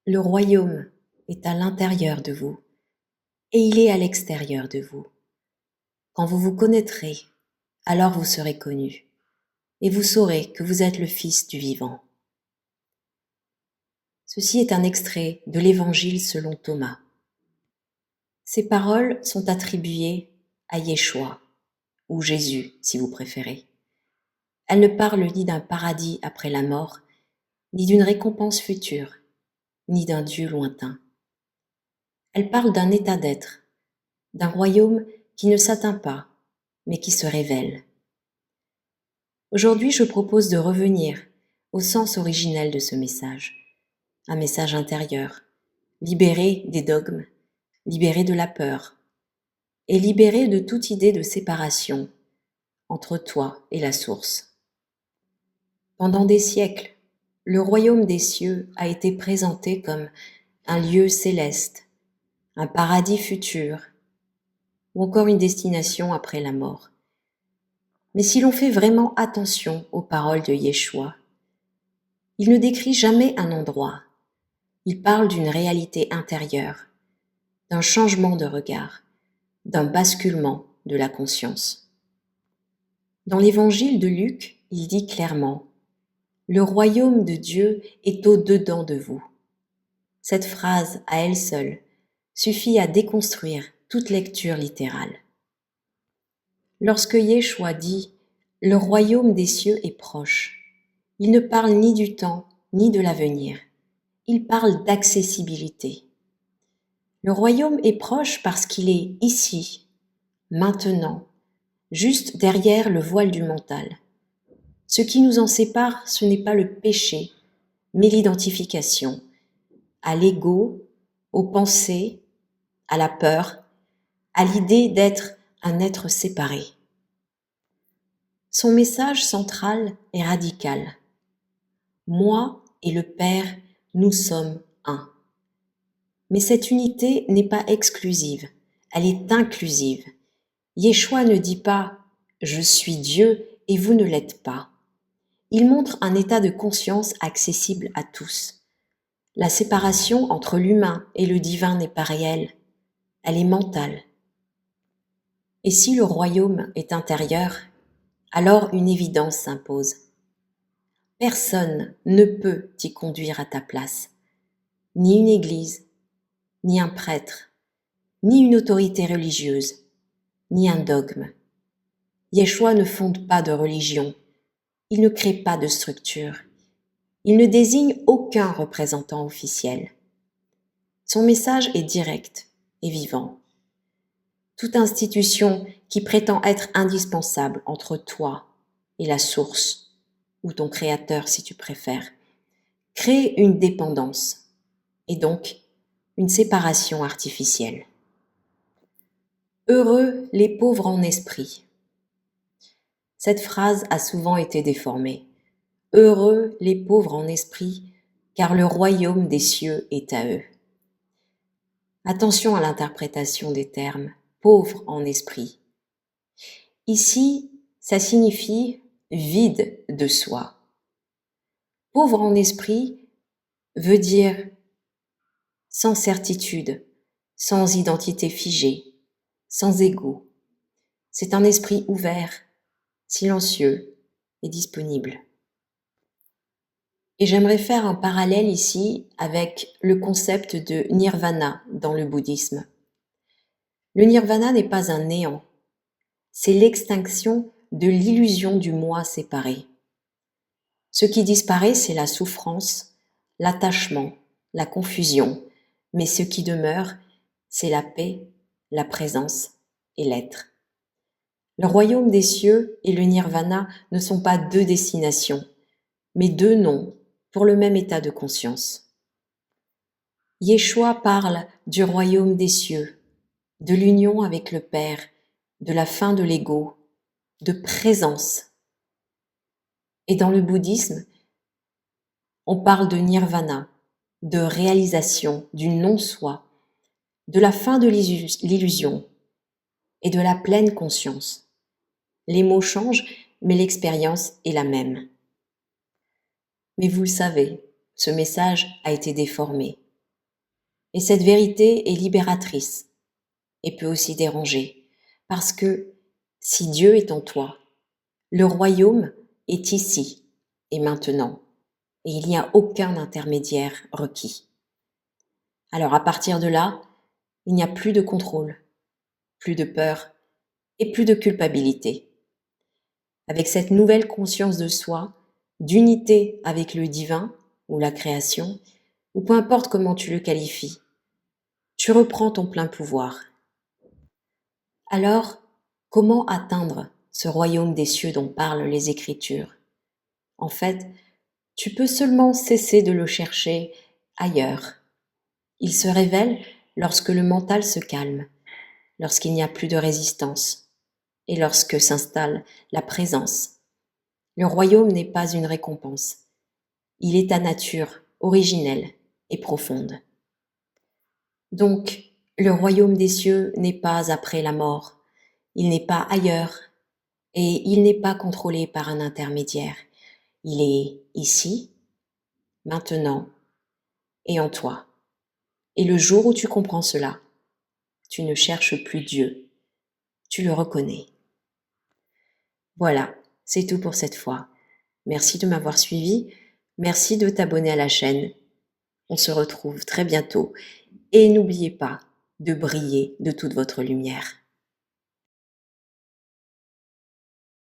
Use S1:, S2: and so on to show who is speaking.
S1: Le royaume est à l'intérieur de vous et il est à l'extérieur de vous. Quand vous vous connaîtrez, alors vous serez connus et vous saurez que vous êtes le Fils du vivant. Ceci est un extrait de l'Évangile selon Thomas. Ces paroles sont attribuées à Yeshua, ou Jésus si vous préférez. Elles ne parlent ni d'un paradis après la mort, ni d'une récompense future, ni d'un Dieu lointain. Elles parlent d'un état d'être, d'un royaume qui ne s'atteint pas, mais qui se révèle. Aujourd'hui, je propose de revenir au sens originel de ce message, un message intérieur, libéré des dogmes, libéré de la peur, et libéré de toute idée de séparation entre toi et la source. Pendant des siècles, le royaume des cieux a été présenté comme un lieu céleste, un paradis futur, ou encore une destination après la mort. Mais si l'on fait vraiment attention aux paroles de Yeshua, il ne décrit jamais un endroit. Il parle d'une réalité intérieure, d'un changement de regard, d'un basculement de la conscience. Dans l'évangile de Luc, il dit clairement « Le royaume de Dieu est au-dedans de vous ». Cette phrase, à elle seule, suffit à déconstruire toute lecture littérale. Lorsque Yeshua dit « Le royaume des cieux est proche », il ne parle ni du temps ni de l'avenir. Il parle d'accessibilité. Le royaume est proche parce qu'il est ici, maintenant, juste derrière le voile du mental. Ce qui nous en sépare, ce n'est pas le péché, mais l'identification à l'ego, aux pensées, à la peur, à l'idée d'être un être séparé. Son message central est radical. Moi et le Père, nous sommes un. Mais cette unité n'est pas exclusive, elle est inclusive. Yeshua ne dit pas « je suis Dieu et vous ne l'êtes pas ». Il montre un état de conscience accessible à tous. La séparation entre l'humain et le divin n'est pas réelle, elle est mentale. Et si le royaume est intérieur, alors une évidence s'impose. Personne ne peut t'y conduire à ta place, ni une église, ni un prêtre, ni une autorité religieuse, ni un dogme. Yeshua ne fonde pas de religion, il ne crée pas de structure, il ne désigne aucun représentant officiel. Son message est direct et vivant. Toute institution qui prétend être indispensable entre toi et la source, ou ton créateur si tu préfères, crée une dépendance et donc une séparation artificielle. Heureux les pauvres en esprit. Cette phrase a souvent été déformée. Heureux les pauvres en esprit, car le royaume des cieux est à eux. Attention à l'interprétation des termes pauvre en esprit. Ici, ça signifie vide de soi. Pauvre en esprit veut dire sans certitude, sans identité figée, sans ego. C'est un esprit ouvert, silencieux et disponible. Et j'aimerais faire un parallèle ici avec le concept de nirvana dans le bouddhisme. Le nirvana n'est pas un néant, c'est l'extinction de l'illusion du moi séparé. Ce qui disparaît, c'est la souffrance, l'attachement, la confusion, mais ce qui demeure, c'est la paix, la présence et l'être. Le royaume des cieux et le nirvana ne sont pas deux destinations, mais deux noms pour le même état de conscience. Yeshua parle du royaume des cieux, de l'union avec le Père, de la fin de l'ego, de présence. Et dans le bouddhisme, on parle de nirvana, de réalisation, du non-soi, de la fin de l'illusion et de la pleine conscience. Les mots changent, mais l'expérience est la même. Mais vous le savez, ce message a été déformé. Et cette vérité est libératrice et peut aussi déranger, parce que si Dieu est en toi, le royaume est ici et maintenant, et il n'y a aucun intermédiaire requis. Alors à partir de là, il n'y a plus de contrôle, plus de peur et plus de culpabilité. Avec cette nouvelle conscience de soi, d'unité avec le divin ou la création, ou peu importe comment tu le qualifies, tu reprends ton plein pouvoir. Alors, comment atteindre ce royaume des cieux dont parlent les Écritures? En fait, tu peux seulement cesser de le chercher ailleurs. Il se révèle lorsque le mental se calme, lorsqu'il n'y a plus de résistance et lorsque s'installe la présence. Le royaume n'est pas une récompense. Il est ta nature, originelle et profonde. Donc, le royaume des cieux n'est pas après la mort, il n'est pas ailleurs et il n'est pas contrôlé par un intermédiaire. Il est ici, maintenant et en toi. Et le jour où tu comprends cela, tu ne cherches plus Dieu, tu le reconnais. Voilà, c'est tout pour cette fois. Merci de m'avoir suivi, merci de t'abonner à la chaîne. On se retrouve très bientôt et n'oubliez pas de briller de toute votre lumière.